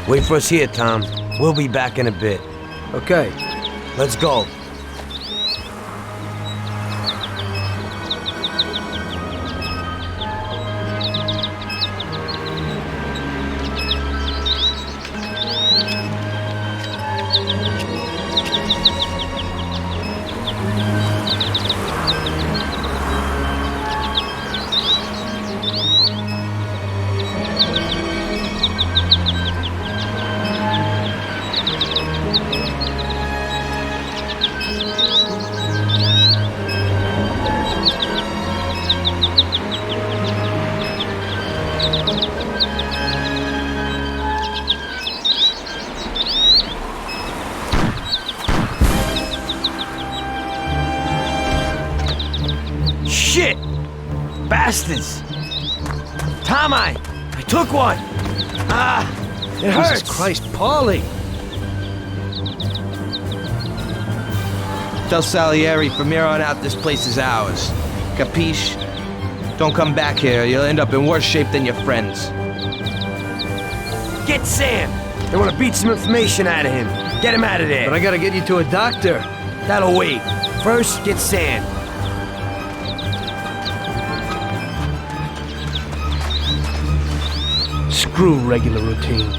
Wait for us here, Tom. We'll be back in a bit. Okay. Let's go. Shit! Bastards! Tom, I took one! Ah! It hurts! Jesus Christ, Paulie! Tell Salieri from here on out this place is ours. Capiche? Don't come back here, you'll end up in worse shape than your friends. Get Sam! They want to beat some information out of him. Get him out of there. But I gotta get you to a doctor. That'll wait. First, get Sam. Screw regular routine.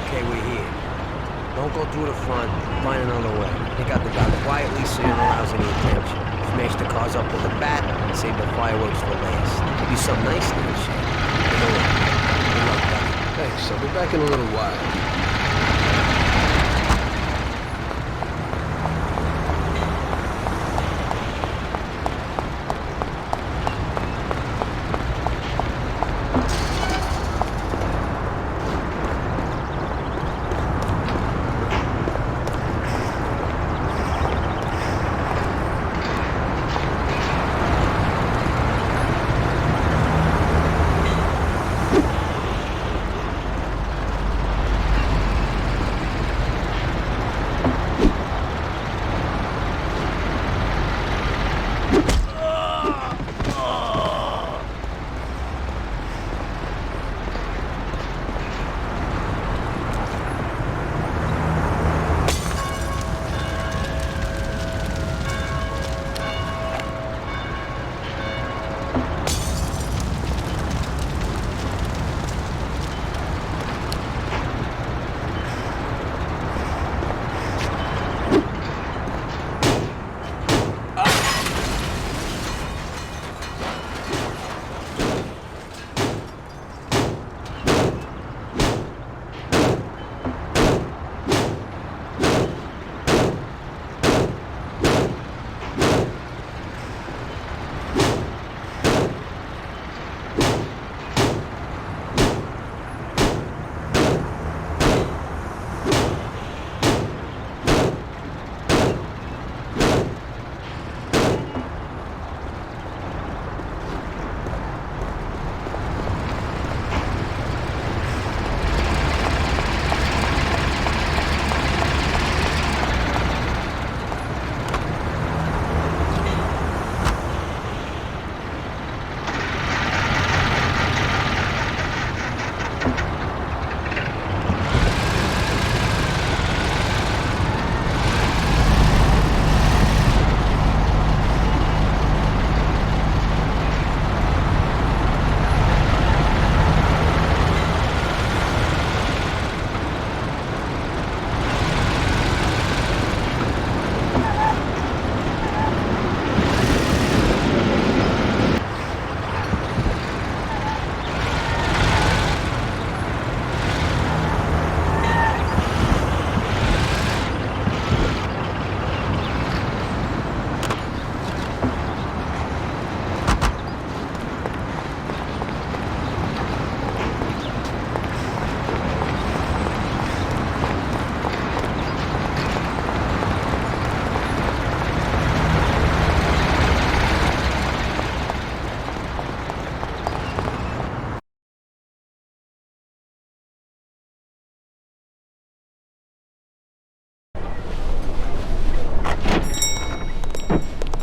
Okay, we're here. Don't go through the front. Find another way. Take out the guy quietly so you don't arouse any attention. Smash the cars up with a bat and save the fireworks for last. Do something nice to this shit. Good luck, buddy. Thanks, I'll be back in a little while.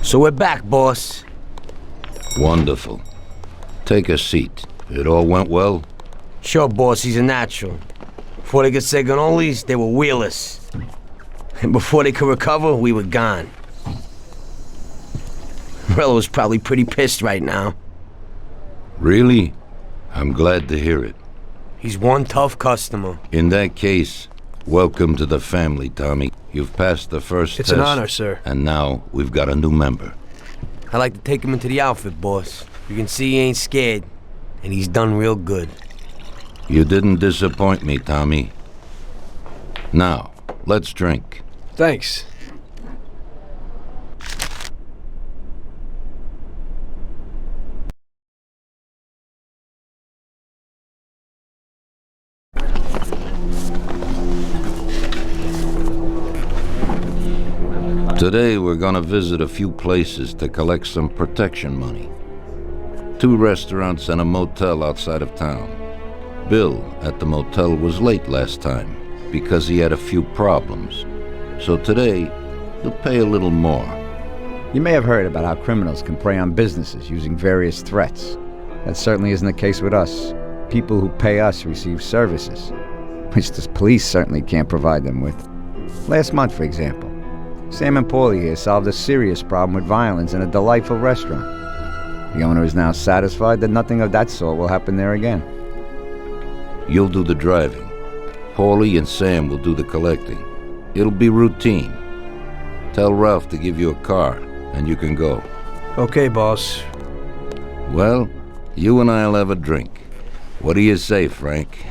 So we're back, boss. Wonderful. Take a seat. It all went well? Sure, boss, he's a natural. Before they could say cannolis, they were wheelers. And before they could recover, we were gone. Morello's probably pretty pissed right now. Really? I'm glad to hear it. He's one tough customer. In that case, welcome to the family, Tommy. You've passed the first It's test. an honor, sir. And now we've got a new member. I like to take him into the outfit, boss. You can see he ain't scared. And he's done real good. You didn't disappoint me, Tommy. Now, let's drink. Thanks. Today we're gonna visit a few places to collect some protection money. 2 restaurants and a motel outside of town. Bill at the motel was late last time because he had a few problems. So today, he'll pay a little more. You may have heard about how criminals can prey on businesses using various threats. That certainly isn't the case with us. People who pay us receive services, which the police certainly can't provide them with. Last month, for example, Sam and Paulie here solved a serious problem with violence in a delightful restaurant. The owner is now satisfied that nothing of that sort will happen there again. You'll do the driving. Paulie and Sam will do the collecting. It'll be routine. Tell Ralph to give you a car, and you can go. Okay, boss. Well, you and I'll have a drink. What do you say, Frank?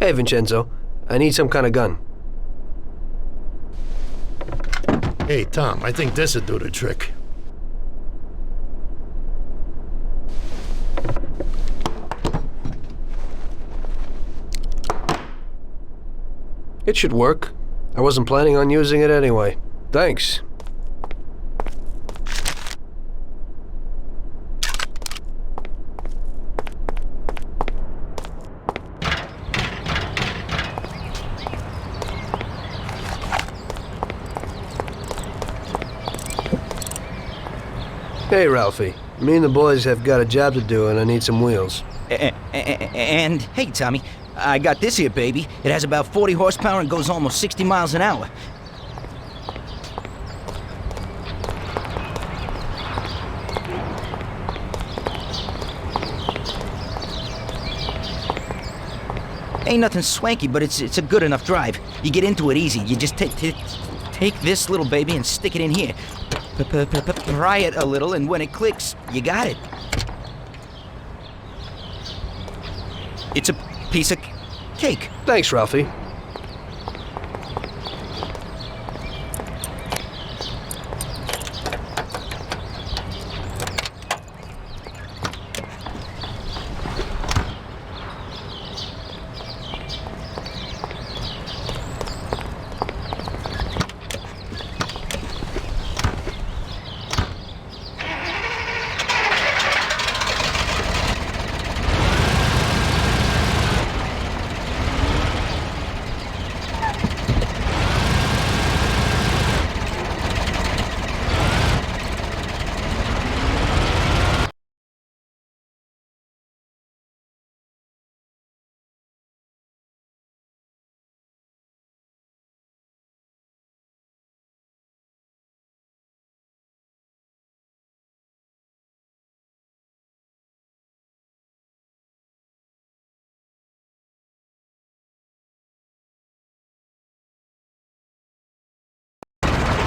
Hey, Vincenzo. I need some kind of gun. Hey, Tom, I think this'll do the trick. It should work. I wasn't planning on using it anyway. Thanks. Hey, Ralphie. Me and the boys have got a job to do, and I need some wheels. And hey, Tommy, I got this here, baby. It has about 40 horsepower and goes almost 60 miles an hour. Ain't nothing swanky, but it's a good enough drive. You get into it easy. You just take this little baby and stick it in here. Pry it a little, and when it clicks, you got it. It's a piece of cake. Thanks, Ralphie.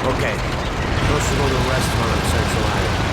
Okay, no to go to a restaurant on Central Island.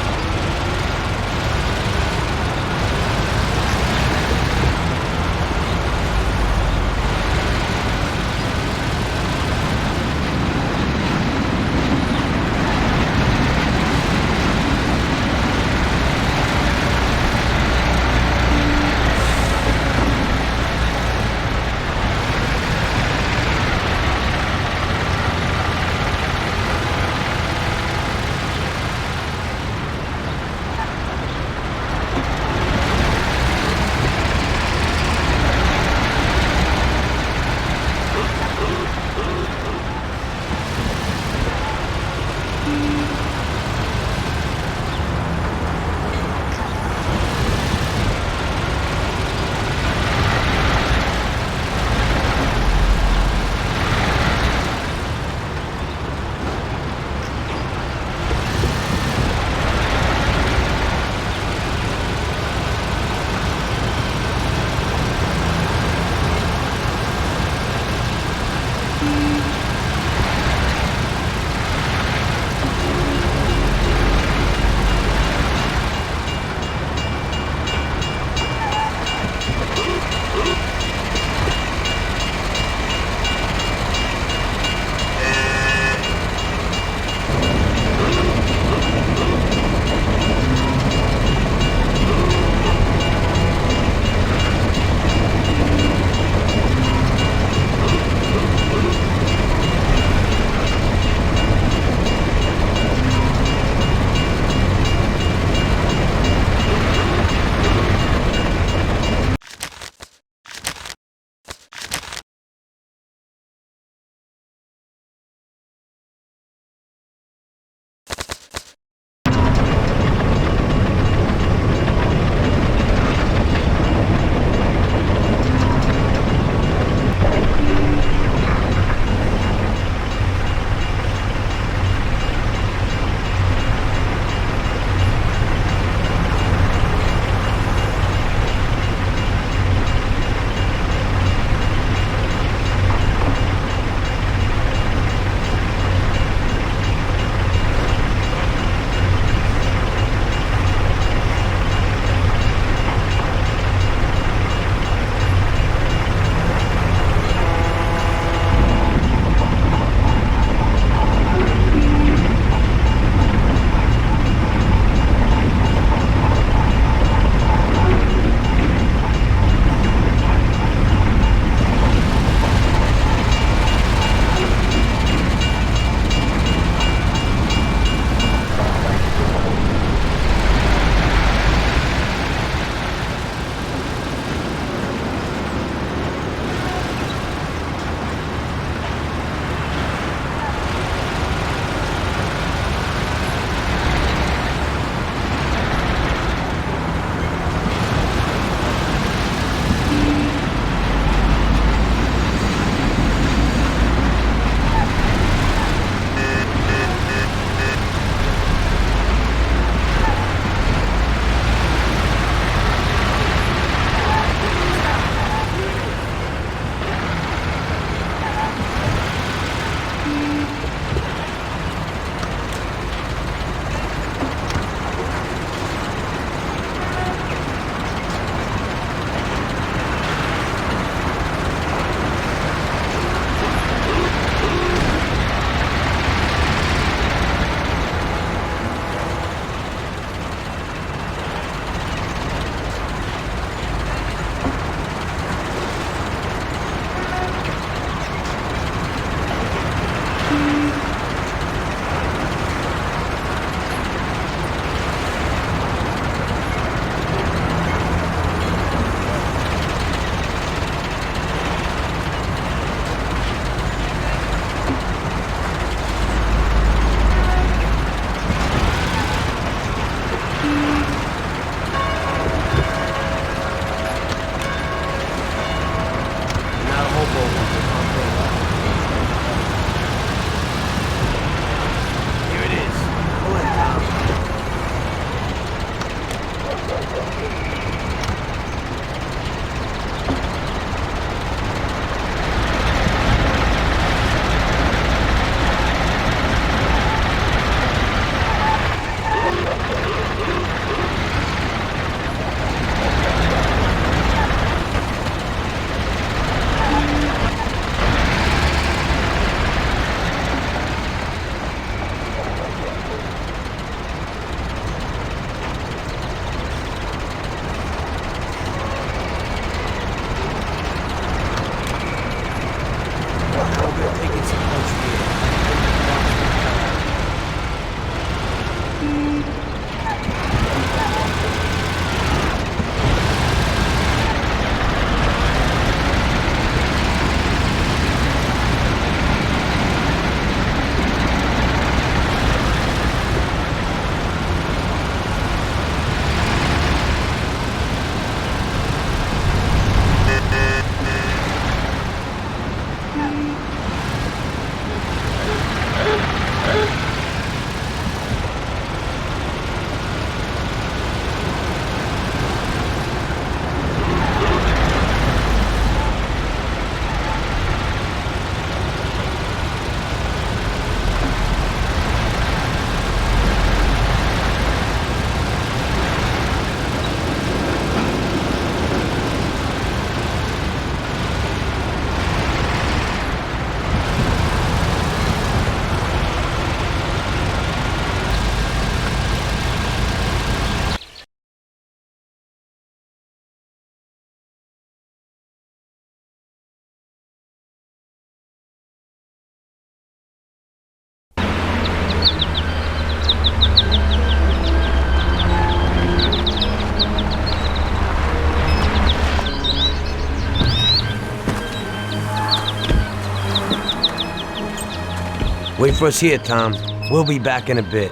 Wait for us here, Tom. We'll be back in a bit.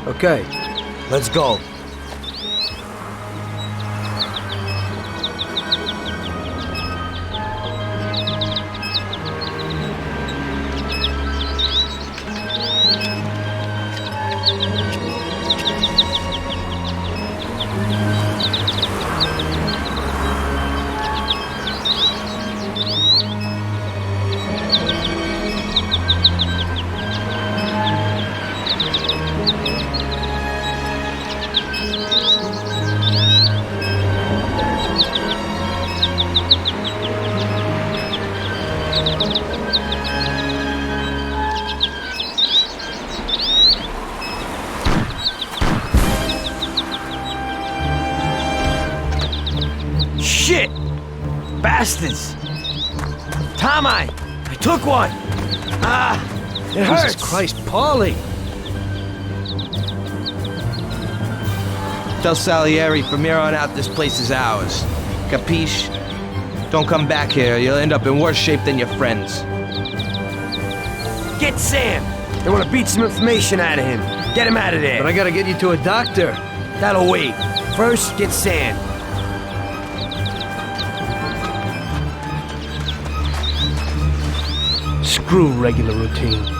Okay. Let's go. Shit! Bastards! Tom, I took one! Ah! It hurts! Jesus Christ, Paulie! Tell Salieri from here on out this place is ours. Capiche? Don't come back here, you'll end up in worse shape than your friends. Get Sam! They want to beat some information out of him. Get him out of there. But I gotta get you to a doctor. That'll wait. First, get Sam. Screw regular routine.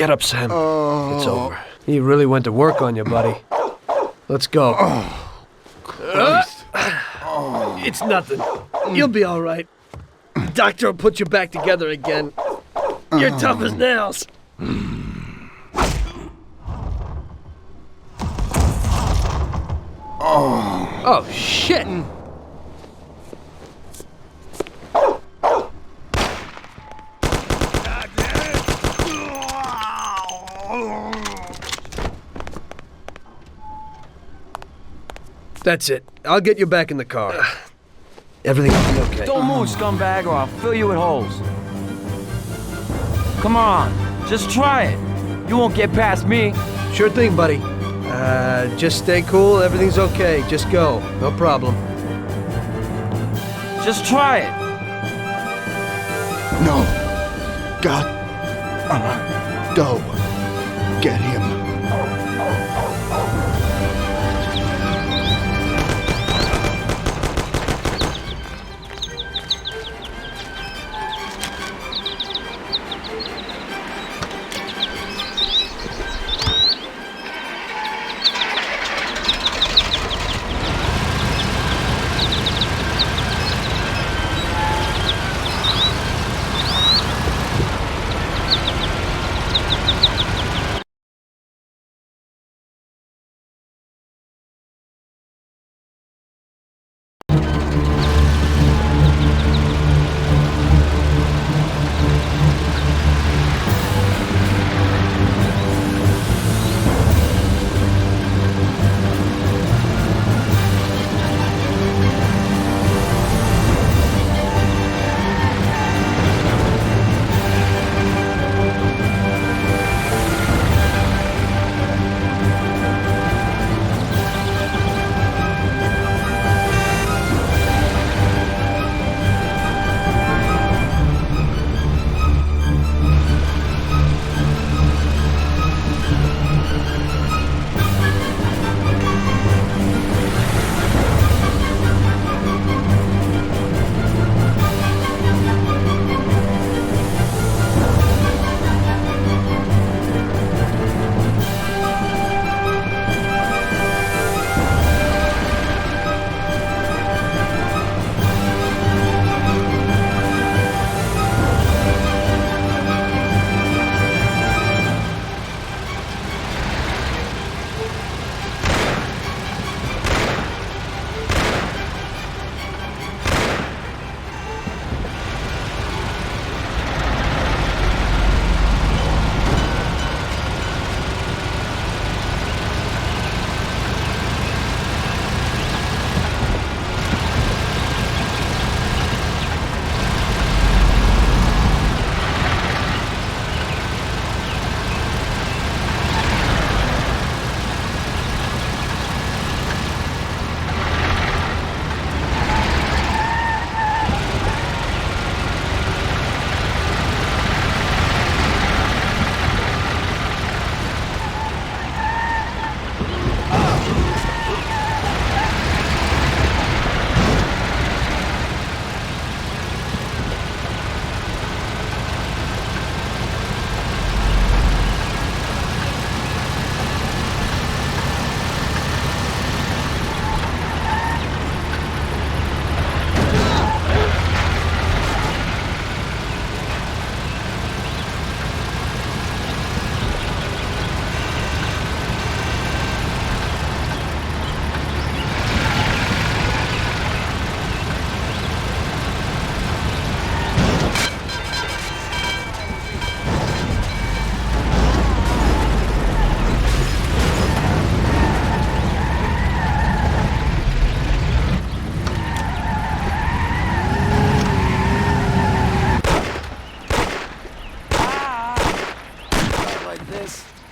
Get up, Sam. It's over. He really went to work on you, buddy. Let's go. It's nothing. You'll be all right. Doctor will put you back together again. You're tough as nails. Oh, shit! That's it. I'll get you back in the car. Everything will be okay. Don't move, scumbag, or I'll fill you with holes. Come on, just try it. You won't get past me. Sure thing, buddy. Just stay cool. Everything's okay. Just go. No problem. Just try it. No. God. Go. Get him.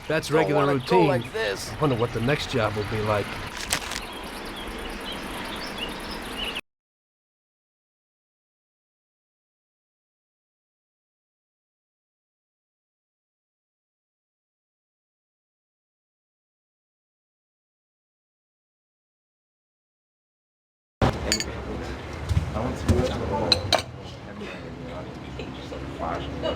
That's regular routine. Like this. I wonder what the next job will be like.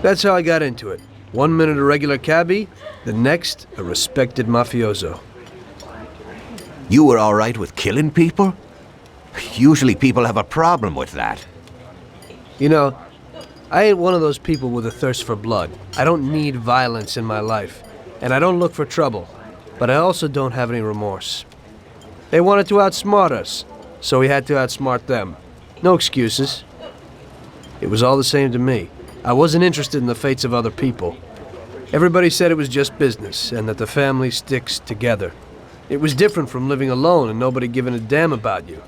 That's how I got into it. 1 minute a regular cabbie, the next a respected mafioso. You were all right with killing people? Usually people have a problem with that. You know, I ain't one of those people with a thirst for blood. I don't need violence in my life, and I don't look for trouble, but I also don't have any remorse. They wanted to outsmart us, so we had to outsmart them. No excuses. It was all the same to me. I wasn't interested in the fates of other people. Everybody said it was just business, and that the family sticks together. It was different from living alone and nobody giving a damn about you.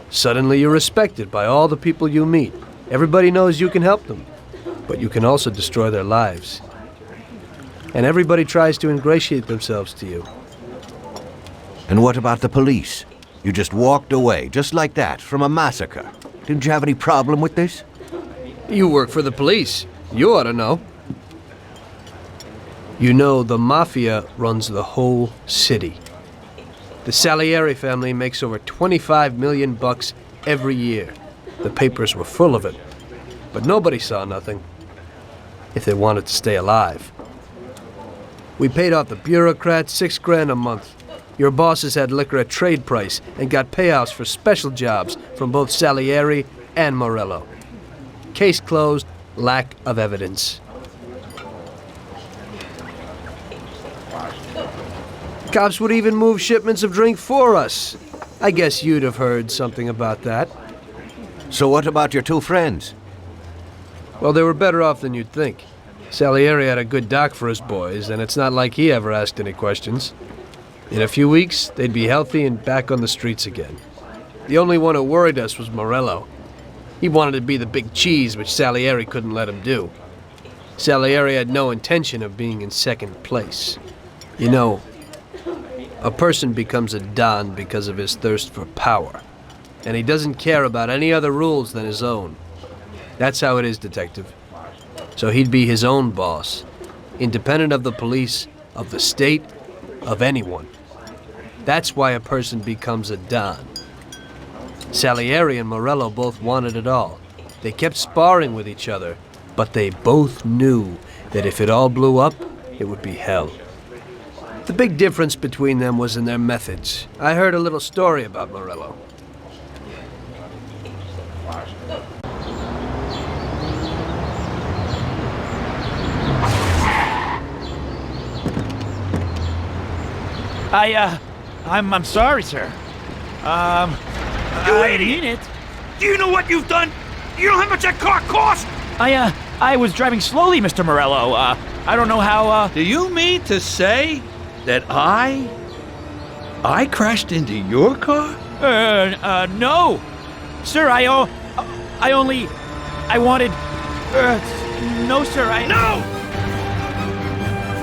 Suddenly you're respected by all the people you meet. Everybody knows you can help them, but you can also destroy their lives. And everybody tries to ingratiate themselves to you. And what about the police? You just walked away, just like that, from a massacre. Didn't you have any problem with this? You work for the police. You ought to know. You know, the mafia runs the whole city. The Salieri family makes over 25 million bucks every year. The papers were full of it. But nobody saw nothing. If they wanted to stay alive. We paid off the bureaucrats $6 grand a month. Your bosses had liquor at trade price and got payouts for special jobs from both Salieri and Morello. Case closed, lack of evidence. Cops would even move shipments of drink for us. I guess you'd have heard something about that. So what about your two friends? Well, they were better off than you'd think. Salieri had a good doc for his boys, and it's not like he ever asked any questions. In a few weeks, they'd be healthy and back on the streets again. The only one who worried us was Morello. He wanted to be the big cheese, which Salieri couldn't let him do. Salieri had no intention of being in second place. You know, a person becomes a Don because of his thirst for power, and he doesn't care about any other rules than his own. That's how it is, Detective. So he'd be his own boss, independent of the police, of the state, of anyone. That's why a person becomes a Don. Salieri and Morello both wanted it all. They kept sparring with each other, but they both knew that if it all blew up, it would be hell. The big difference between them was in their methods. I heard a little story about Morello. I'm sorry, sir. You idiot! Do you know what you've done? You know how much that car cost? I was driving slowly, Mr. Morello. I don't know how, Do you mean to say that I crashed into your car? No. Sir, I wanted, no, sir, No!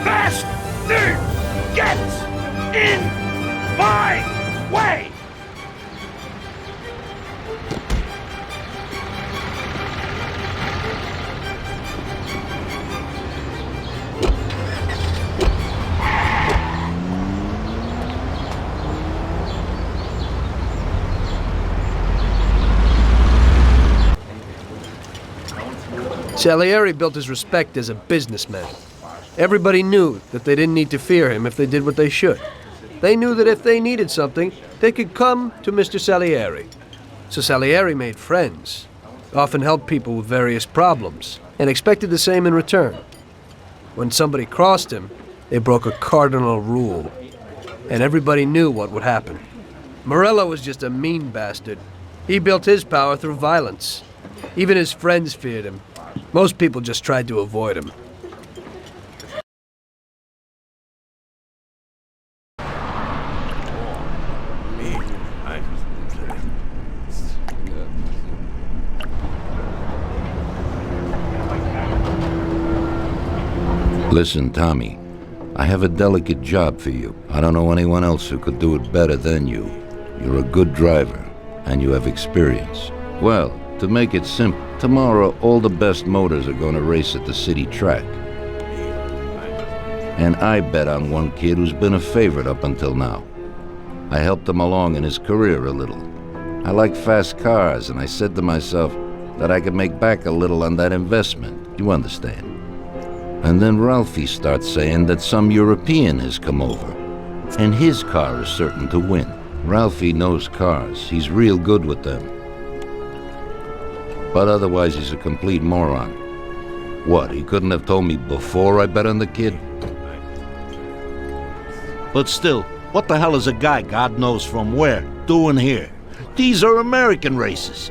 Faster! Get in my way! Salieri built his respect as a businessman. Everybody knew that they didn't need to fear him if they did what they should. They knew that if they needed something, they could come to Mr. Salieri. So Salieri made friends, often helped people with various problems, and expected the same in return. When somebody crossed him, they broke a cardinal rule, and everybody knew what would happen. Morello was just a mean bastard. He built his power through violence. Even his friends feared him. Most people just tried to avoid him. Listen, Tommy, I have a delicate job for you. I don't know anyone else who could do it better than you. You're a good driver, and you have experience. Well, to make it simple, tomorrow all the best motors are going to race at the city track. And I bet on one kid who's been a favorite up until now. I helped him along in his career a little. I like fast cars, and I said to myself that I could make back a little on that investment. You understand? And then Ralphie starts saying that some European has come over, and his car is certain to win. Ralphie knows cars. He's real good with them. But otherwise, he's a complete moron. What, he couldn't have told me before I bet on the kid? But still, what the hell is a guy, God knows from where, doing here? These are American races.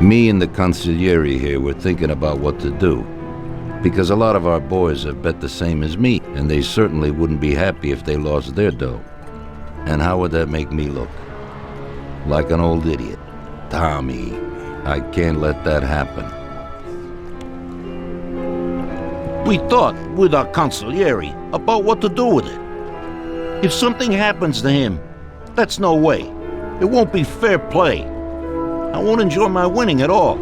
Me and the consigliere here were thinking about what to do, because a lot of our boys have bet the same as me, and they certainly wouldn't be happy if they lost their dough. And how would that make me look? Like an old idiot. Tommy, I can't let that happen. We thought, with our consigliere, about what to do with it. If something happens to him, that's no way. It won't be fair play. I won't enjoy my winning at all.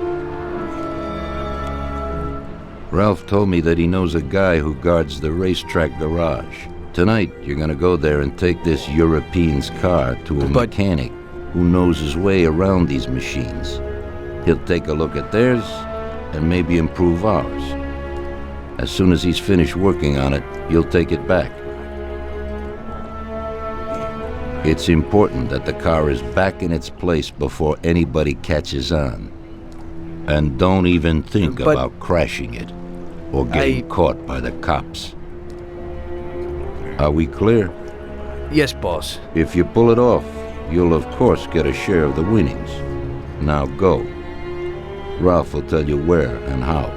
Ralph told me that he knows a guy who guards the racetrack garage. Tonight, you're gonna go there and take this European's car to a mechanic who knows his way around these machines. He'll take a look at theirs and maybe improve ours. As soon as he's finished working on it, you'll take it back. It's important that the car is back in its place before anybody catches on. And don't even think about crashing it or getting caught by the cops. Are we clear? Yes, boss. If you pull it off, you'll of course get a share of the winnings. Now go. Ralph will tell you where and how.